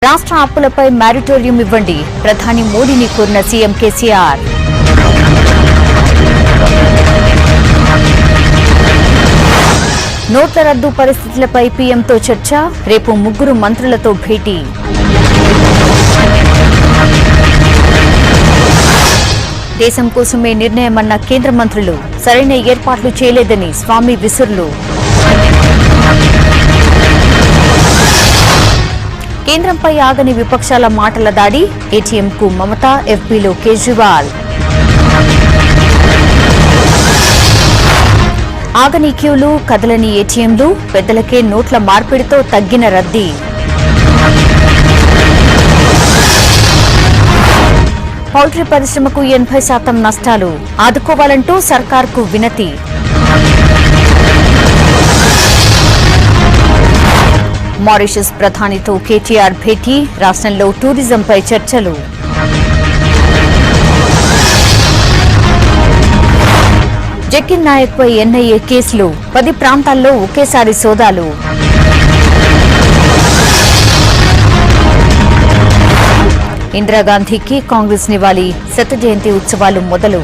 రాష్ట్ర అప్పులపై మారిటోరియం ఇవ్వండి, ప్రధాని మోడీని కోరిన సీఎం కేసీఆర్. నోట్ల రద్దు పరిస్థితులపై పీఎంతో చర్చ, రేపు 3 మంత్రులతో భేటీ. దేశం కోసమే నిర్ణయమన్న కేంద్ర మంత్రులు, సరైన ఏర్పాట్లు చేయలేదని స్వామి విసురులు. కేంద్రంపై ఆగని విపక్షాల మాటల దాడి, ఏటీఎంకు మమత, ఎఫ్బీలో కేజ్రీవాల్. ఆగని క్యూలు, కదలని ఏటీఎంలు, పెద్దలకే నోట్ల మార్పిడితో తగ్గిన రద్దీ. పౌల్ట్రీ పరిశ్రమకు 80% నష్టాలు, ఆదుకోవాలంటూ సర్కార్కు వినతి. మారిషస్ ప్రధానితో కేటీఆర్ భేటీ, రాష్ట్రంలో టూరిజంపై చర్చలు. జకీర్ నాయక్పై ఎన్ఐఏ కేసులు, 10 ప్రాంతాల్లో ఒకేసారి సోదాలు. ఇందిరాగాంధీకి కాంగ్రెస్ నివాళి, శత జయంతి ఉత్సవాలు మొదలు.